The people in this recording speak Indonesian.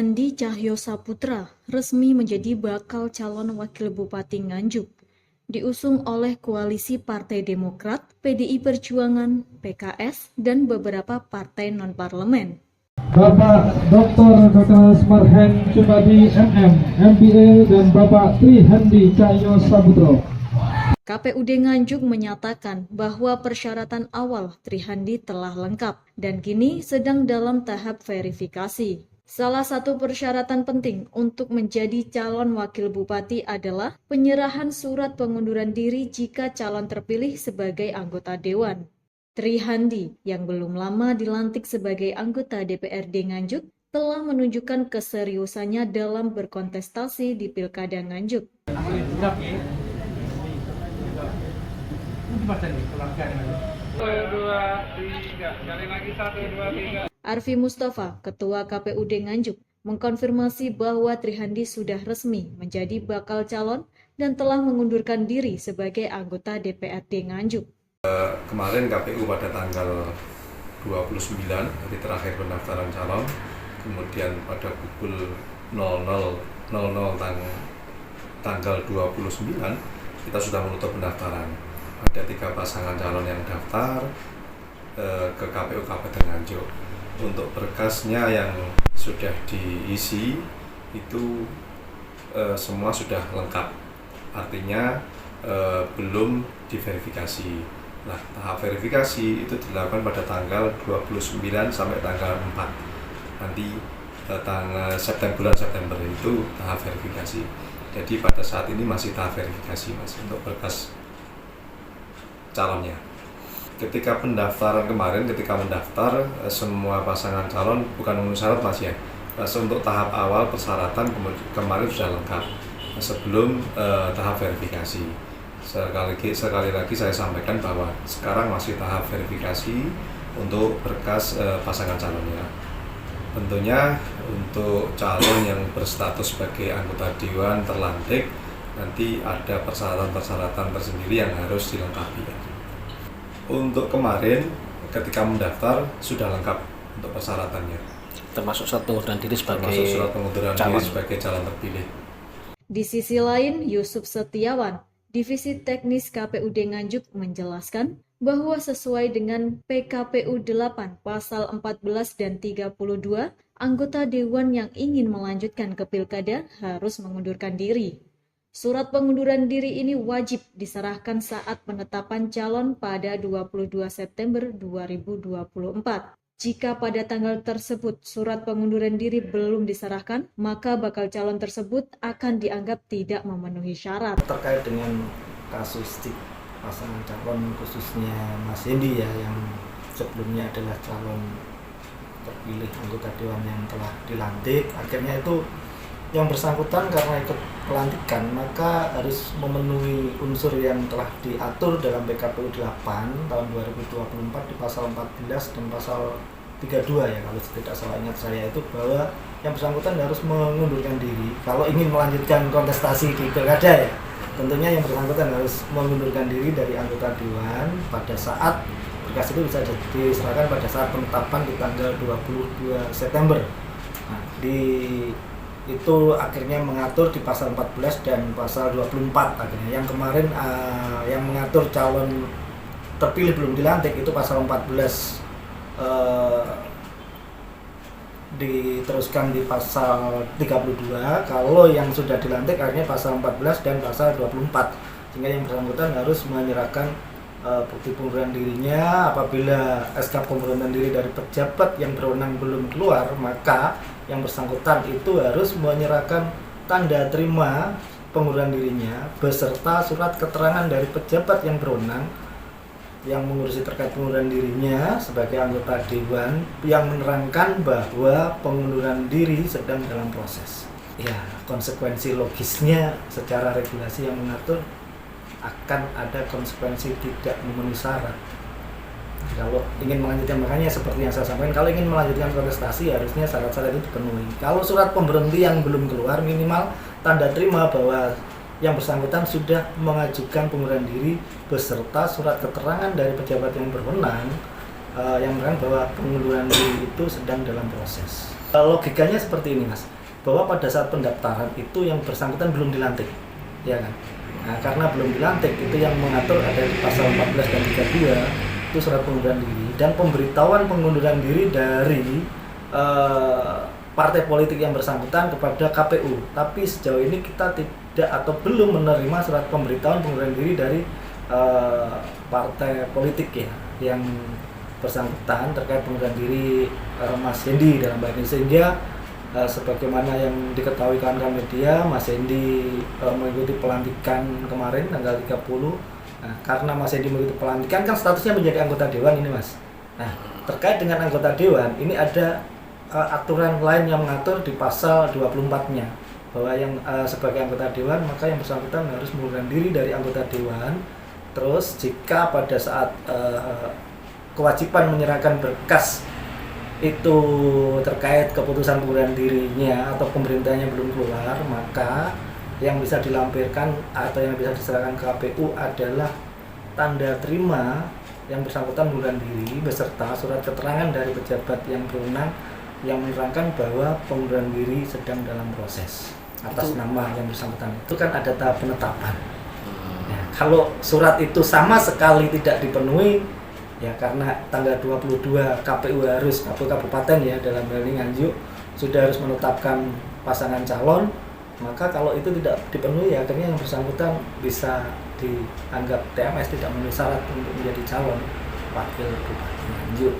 Trihandi Cahyosaputra resmi menjadi bakal calon wakil Bupati Nganjuk, diusung oleh koalisi Partai Demokrat, PDI Perjuangan, PKS, dan beberapa partai non-parlemen. Bapak Dr. Dr. Marhen Cupadi MM, MBA, dan Bapak Trihandi Cahyosaputra. KPUD Nganjuk menyatakan bahwa persyaratan awal Trihandi telah lengkap dan kini sedang dalam tahap verifikasi. Salah satu persyaratan penting untuk menjadi calon wakil bupati adalah penyerahan surat pengunduran diri jika calon terpilih sebagai anggota dewan. Trihandi yang belum lama dilantik sebagai anggota DPRD Nganjuk telah menunjukkan keseriusannya dalam berkontestasi di Pilkada Nganjuk. Arfi Mustafa, Ketua KPUD Nganjuk, mengkonfirmasi bahwa Trihandi sudah resmi menjadi bakal calon dan telah mengundurkan diri sebagai anggota DPRD Nganjuk. Kemarin KPU pada tanggal 29, hari terakhir pendaftaran calon, kemudian pada pukul 00.00 tanggal 29, kita sudah menutup pendaftaran. Ada 3 pasangan calon yang daftar ke KPU Kabupaten Nganjuk. Untuk berkasnya yang sudah diisi itu semua sudah lengkap, artinya belum diverifikasi. Nah, tahap verifikasi itu dilakukan pada tanggal 29 sampai tanggal 4. Nanti bulan September itu tahap verifikasi. Jadi pada saat ini masih tahap verifikasi, Mas, untuk berkas calonnya. Ketika pendaftaran kemarin, ketika mendaftar semua pasangan calon bukan memenuhi syarat, Mas, ya. Untuk tahap awal persyaratan kemarin sudah lengkap sebelum tahap verifikasi. Sekali lagi saya sampaikan bahwa sekarang masih tahap verifikasi untuk berkas pasangan calonnya. Tentunya untuk calon yang berstatus sebagai anggota dewan terlantik nanti ada persyaratan-persyaratan tersendiri yang harus dilengkapi. Untuk kemarin ketika mendaftar sudah lengkap untuk persyaratannya. Termasuk surat pengunduran diri sebagai calon terpilih. Di sisi lain, Yusuf Setiawan, Divisi Teknis KPUD Nganjuk menjelaskan bahwa sesuai dengan PKPU 8 Pasal 14 dan 32, anggota dewan yang ingin melanjutkan ke pilkada harus mengundurkan diri. Surat pengunduran diri ini wajib diserahkan saat penetapan calon pada 22 September 2024. Jika pada tanggal tersebut surat pengunduran diri belum diserahkan, maka bakal calon tersebut akan dianggap tidak memenuhi syarat. Terkait dengan kasus pasangan calon khususnya Mas Hendi ya, yang sebelumnya adalah calon terpilih anggota dewan yang telah dilantik, akhirnya itu yang bersangkutan karena ikut pelantikan maka harus memenuhi unsur yang telah diatur dalam PKPU 8 tahun 2024 di pasal 14 dan pasal 32 ya, kalau tidak salah ingat saya itu, bahwa yang bersangkutan harus mengundurkan diri kalau ingin melanjutkan kontestasi di pilkada ya. Tentunya yang bersangkutan harus mengundurkan diri dari anggota dewan pada saat berkas itu bisa diserahkan pada saat penetapan di tanggal 22 September. Nah, itu akhirnya mengatur di pasal 14 dan pasal 24 akhirnya. Yang kemarin yang mengatur calon terpilih belum dilantik itu pasal 14 diteruskan di pasal 32. Kalau yang sudah dilantik akhirnya pasal 14 dan pasal 24, sehingga yang bersangkutan harus menyerahkan bukti pengunduran dirinya. Apabila SK pengunduran diri dari pejabat yang berwenang belum keluar, maka yang bersangkutan itu harus menyerahkan tanda terima pengunduran dirinya beserta surat keterangan dari pejabat yang berwenang yang mengurusi terkait pengunduran dirinya sebagai anggota dewan yang menerangkan bahwa pengunduran diri sedang dalam proses. Ya, konsekuensi logisnya secara regulasi yang mengatur akan ada konsekuensi tidak memenuhi syarat. Kalau ingin melanjutkan, makanya seperti yang saya sampaikan, kalau ingin melanjutkan kontestasi harusnya syarat-syarat itu dipenuhi. Kalau surat pemberhenti yang belum keluar, minimal tanda terima bahwa yang bersangkutan sudah mengajukan pengunduran diri beserta surat keterangan dari pejabat yang berwenang yang menerangkan bahwa pengunduran diri itu sedang dalam proses. Logikanya seperti ini Mas, bahwa pada saat pendaftaran itu yang bersangkutan belum dilantik, ya kan? Nah, karena belum dilantik itu yang mengatur ada di pasal 14 dan 32 itu surat pengunduran diri dan pemberitahuan pengunduran diri dari partai politik yang bersangkutan kepada KPU. Tapi sejauh ini kita tidak atau belum menerima surat pemberitahuan pengunduran diri dari partai politik ya yang bersangkutan terkait pengunduran diri Mas Hendi dalam hal ini, sehingga sebagaimana yang diketahui kawan-kawan media, Mas Hendi mengikuti pelantikan kemarin tanggal 30. Nah, karena Mas Hendi mengikuti pelantikan kan statusnya menjadi anggota dewan ini Mas. Nah, terkait dengan anggota dewan ini ada aturan lain yang mengatur di pasal 24-nya bahwa yang sebagai anggota dewan maka yang bersangkutan harus mengundurkan diri dari anggota dewan. Terus jika pada saat kewajiban menyerahkan berkas itu terkait keputusan pengunduran dirinya atau pemerintahnya belum keluar, maka yang bisa dilampirkan atau yang bisa diserahkan ke KPU adalah tanda terima yang bersangkutan pengunduran diri beserta surat keterangan dari pejabat yang berwenang yang menerangkan bahwa pengunduran diri sedang dalam proses atas nama yang bersangkutan. Itu kan ada tahap penetapan. Ya, kalau surat itu sama sekali tidak dipenuhi, ya karena tanggal 22 KPU harus, KPU kabupaten ya dalam hal ini Nganjuk sudah harus menetapkan pasangan calon, maka kalau itu tidak dipenuhi ya akhirnya yang bersangkutan bisa dianggap TMS tidak memenuhi syarat untuk menjadi calon wakil Bupati Nganjuk.